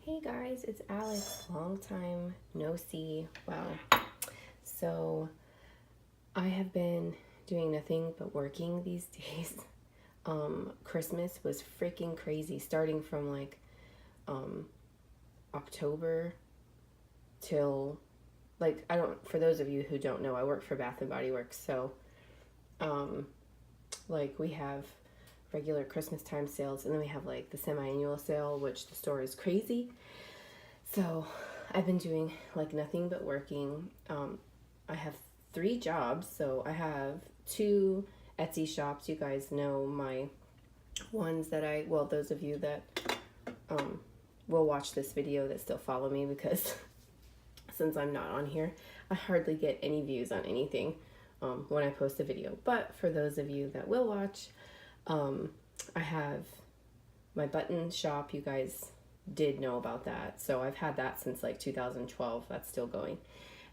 Hey guys, it's Alex. Long time no see. Wow. So I have been doing nothing but working these days. Christmas was freaking crazy, starting from um, October till for those of you who don't know, I work for Bath and Body Works. So um, we have regular Christmas time sales, and then we have like the semi-annual sale, which the store is crazy. So I've been doing like nothing but working. I have 3 jobs. So I have 2 Etsy shops. You guys know my ones that those of you that will watch this video that still follow me, because since I'm not on here, I hardly get any views on anything when I post a video. But for those of you that will watch, I have my button shop. You guys did know about that. So I've had that since like 2012. That's still going.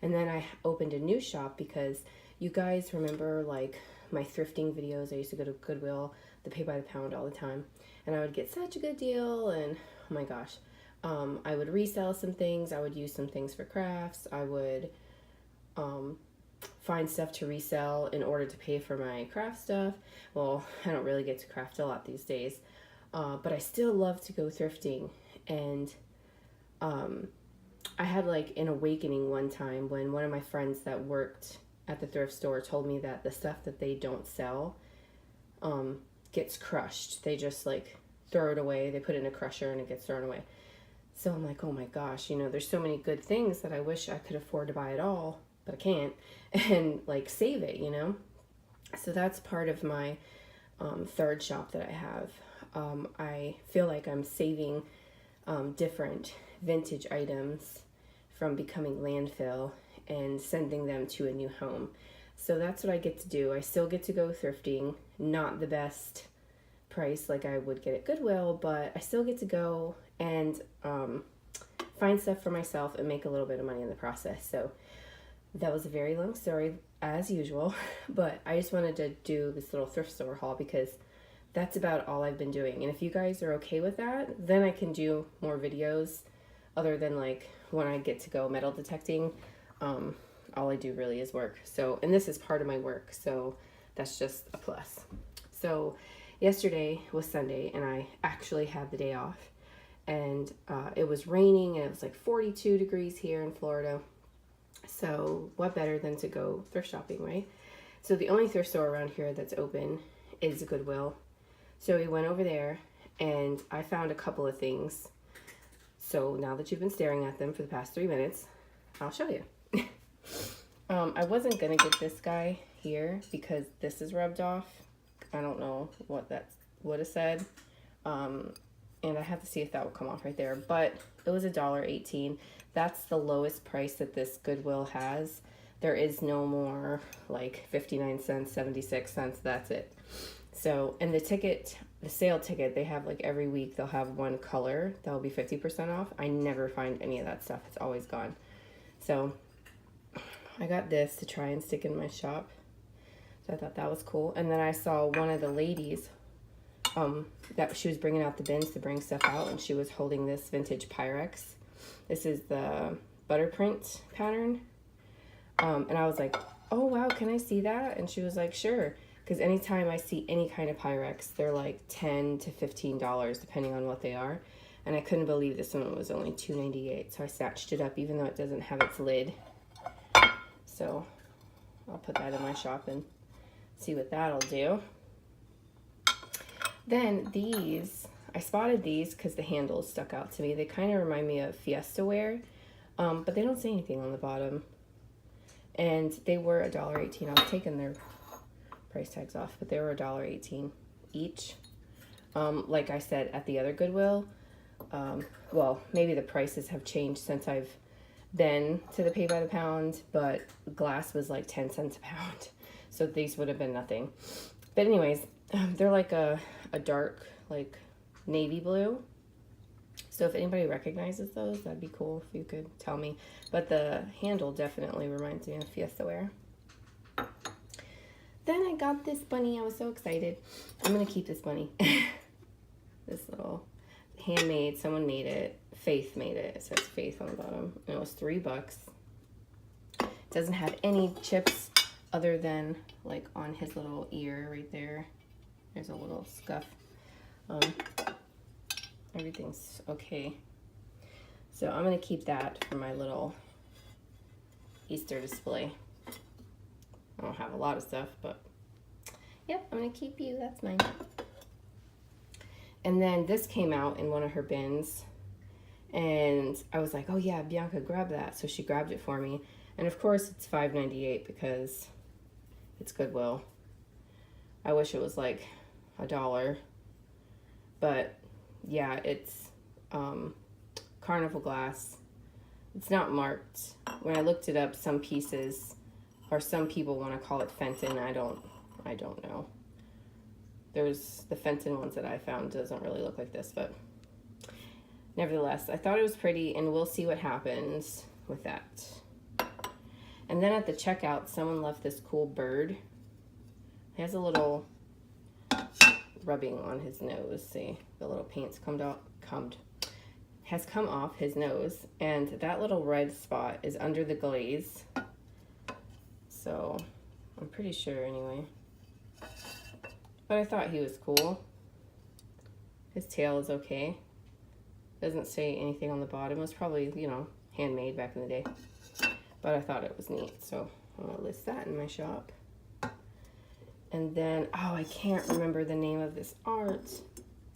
And then I opened a new shop because you guys remember like my thrifting videos. I used to go to Goodwill, the pay by the pound, all the time. And I would get such a good deal. And oh my gosh, I would resell some things. I would use some things for crafts. I would find stuff to resell in order to pay for my craft stuff. Well, I don't really get to craft a lot these days. But I still love to go thrifting. And I had like an awakening one time when one of my friends that worked at the thrift store told me that the stuff that they don't sell gets crushed. They just like throw it away. They put it in a crusher and it gets thrown away. So I'm like, oh my gosh, there's so many good things that I wish I could afford to buy it all, but I can't, and like save it, So that's part of my third shop that I have. I feel like I'm saving different vintage items from becoming landfill and sending them to a new home. So that's what I get to do. I still get to go thrifting, not the best price like I would get at Goodwill, but I still get to go and find stuff for myself and make a little bit of money in the process. So that was a very long story as usual, but I just wanted to do this little thrift store haul because that's about all I've been doing. And if you guys are okay with that, then I can do more videos other than like when I get to go metal detecting. All I do really is work. So, and this is part of my work. So that's just a plus. So yesterday was Sunday and I actually had the day off, and it was raining and it was like 42 degrees here in Florida. So what better than to go thrift shopping, right? So the only thrift store around here that's open is Goodwill. So we went over there and I found a couple of things. So now that you've been staring at them for the past 3 minutes, I'll show you. I wasn't going to get this guy here because this is rubbed off. I don't know what that would have said. And I have to see if that will come off right there. But it was $1.18. That's the lowest price that this Goodwill has. There is no more like 59 cents, 76 cents. That's it. So, and the sale ticket, they have like every week they'll have one color that'll be 50% off. I never find any of that stuff. It's always gone. So I got this to try and stick in my shop. So I thought that was cool. And then I saw one of the ladies that she was bringing out the bins to bring stuff out, and she was holding this vintage Pyrex. This is the butter print pattern. And I was like, oh wow, can I see that? And she was like, sure. Because anytime I see any kind of Pyrex, they're like $10 to $15 depending on what they are. And I couldn't believe this one was only $2.98. So I snatched it up even though it doesn't have its lid. So I'll put that in my shop and see what that'll do. Then these, I spotted these because the handles stuck out to me. They kind of remind me of Fiesta ware, but they don't say anything on the bottom. And they were $1.18. I was taking their price tags off, but they were $1.18 each. Like I said at the other Goodwill, well, maybe the prices have changed since I've been to the pay by the pound, but glass was like 10 cents a pound, so these would have been nothing. But anyways, they're like a dark like navy blue. So if anybody recognizes those, that'd be cool if you could tell me. But the handle definitely reminds me of Fiesta ware. Then I got this bunny. I was so excited. I'm going to keep this bunny. This little handmade. Someone made it. Faith made it. It says Faith on the bottom. And it was $3. It doesn't have any chips other than like on his little ear right there. There's a little scuff. Everything's okay. So I'm going to keep that for my little Easter display. I don't have a lot of stuff, but yep, I'm going to keep you. That's mine. And then this came out in one of her bins. And I was like, oh yeah, Bianca, grab that. So she grabbed it for me. And of course it's $5.98 because it's Goodwill. I wish it was like $1. But yeah, it's carnival glass. It's not marked. When I looked it up, some pieces, or some people want to call it Fenton. I don't know. There's the Fenton ones that I found doesn't really look like this, but nevertheless, I thought it was pretty, and we'll see what happens with that. And then at the checkout, someone left this cool bird. He has a little rubbing on his nose. See, the little paint's has come off his nose, and that little red spot is under the glaze. So I'm pretty sure anyway. But I thought he was cool. His tail is okay. Doesn't say anything on the bottom. It was probably, you know, handmade back in the day. But I thought it was neat, so I'm gonna list that in my shop. And then, oh, I can't remember the name of this art.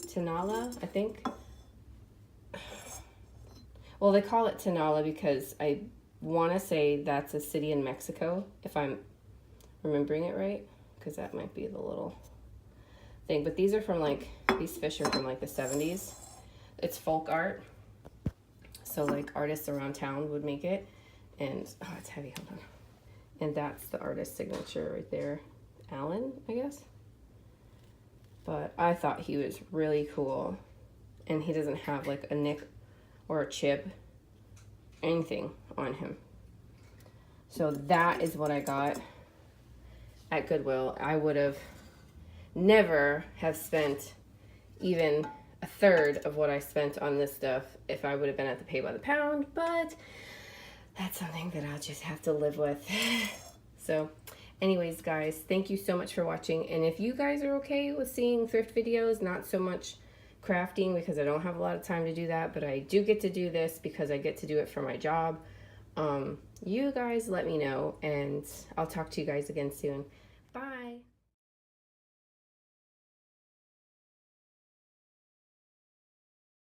Tinala, I think. Well, they call it Tinala because I want to say that's a city in Mexico, if I'm remembering it right, because that might be the little thing. But these are from like, these fish are from like the 70s. It's folk art. So like artists around town would make it. And, oh, it's heavy, hold on. And that's the artist's signature right there. Alan, I guess. But I thought he was really cool. And he doesn't have like a nick or a chip, anything on him. So that is what I got at Goodwill. I would have never have spent even a third of what I spent on this stuff if I would have been at the pay by the pound, but that's something that I'll just have to live with. So anyways, guys, thank you so much for watching. And if you guys are okay with seeing thrift videos, not so much crafting because I don't have a lot of time to do that, but I do get to do this because I get to do it for my job. You guys let me know, and I'll talk to you guys again soon. Bye.